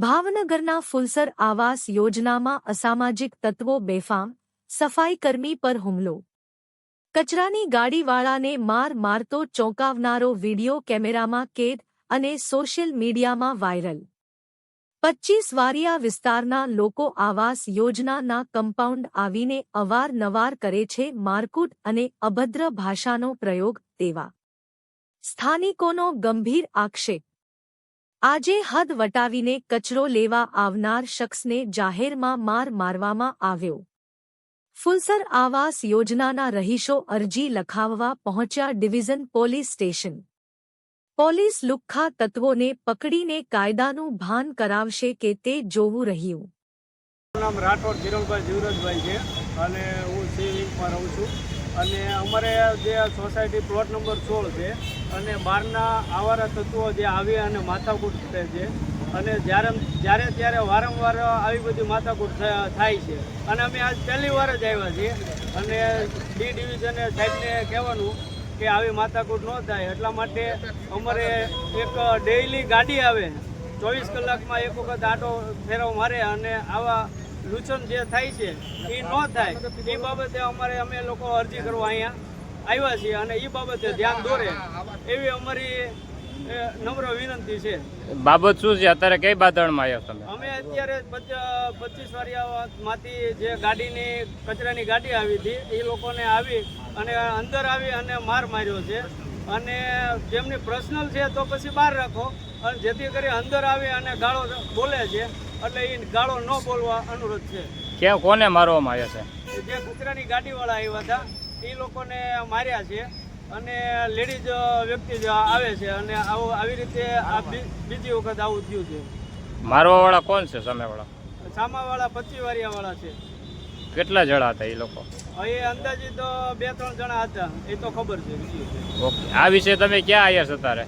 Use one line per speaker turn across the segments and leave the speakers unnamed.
ભાવનગરના ફુલસર આવાસ યોજનામાં અસામાજિક તત્વો બેફામ, સફાઈકર્મી પર હુમલો. કચરાની ગાડીવાળાને માર મારતો ચોંકાવનારો વીડિયો કેમેરામાં કેદ અને સોશિયલ મીડિયામાં વાયરલ. 25 વારિયા વિસ્તારના લોકો આવાસ યોજનાના કમ્પાઉન્ડ આવીને અવારનવાર કરે છે મારકૂટ અને અભદ્ર ભાષાનો પ્રયોગ. તેવા સ્થાનિકોનો ગંભીર આક્ષેપ. આજે હદ વટાવીને કચરો લેવા આવનાર શખ્સને જાહેરમાં માર મારવામાં આવ્યો. ફુલસર આવાસ યોજનાના રહીશો અરજી લખાવવા પહોંચ્યા ડિવિઝન પોલીસ સ્ટેશન. પોલીસ લુખ્ખા તત્વોને પકડીને કાયદાનું ભાન કરાવશે કે તે જોવું રહ્યું.
નામ રાઠોડ જીરણભાઈ જીવરાજભાઈ છે અને હું સી વિંગમાં રહું છું. અને અમારે જે સોસાયટી પ્લોટ નંબર 16 છે અને બહારના આવારા તત્વો જે આવી અને માથાકૂટ કરે છે અને જ્યારે ત્યારે વારંવાર આવી બધી માથાકૂટ થાય છે. અને અમે આજ પહેલી વાર જ આવ્યા છીએ અને ડી ડિવિઝને સાહેબને કહેવાનું કે આવી માથાકૂટ ન થાય એટલા માટે અમારે એક ડેઇલી ગાડી આવે 24 કલાકમાં એક વખત આટો ફેરવ મારે અને આવા લૂંટન જે થાય છે એ ન થાય એ બાબતે અમે લોકો અરજી કરવા અહીંયા આવ્યા છીએ અને એ બાબતે ધ્યાન દોરે એવી અમારી નમ્ર વિનંતી છે.
બાબત શું છે? અત્યારે કઈ બાંધણમાં આવ્યા તમે?
અમે અત્યારે 25 વારિયામાંથી જે ગાડીની કચરાની ગાડી આવી હતી એ લોકોને આવી અને અંદર આવી અને માર માર્યો છે અને જેમની પર્સનલ છે તો પછી બહાર રાખો અને જેથી કરી અંદર આવી અને ગાળો બોલે છે એટલે એ ગાળો ન બોલવા અનુરોધ છે.
ક્યાં કોને મારવામાં આવ્યા છે?
જે કચરાની ગાડીવાળા આવ્યા હતા એ લોકોને માર્યા છે અને લેડીઝ વ્યક્તિ આવે છે અને આવી રીતે આ બીજી વખત આવું થયું છે.
મારવાવાળા કોણ છે? સામેવાળા?
સામાવાળા 25 વારિયાવાળા છે.
કેટલા જણા હતા એ લોકો?
એ અંદાજિત 2-3 જણા હતા એ તો ખબર છે.
ઓકે, આ વિશે તમે ક્યાં આવ્યા છો અત્યારે?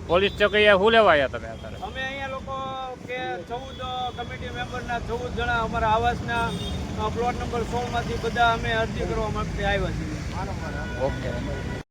પોલીસ ચોકી શું લેવા આવ્યા તમે અત્યારે?
અમે અહીંયા લોકો કે 14 કમિટી મેમ્બરના 14 જણા અમારા આવાસના પ્લોટ નંબર 16 માંથી બધા અમે અરજી કરવા માટે આવ્યા છીએ.
ઓકે.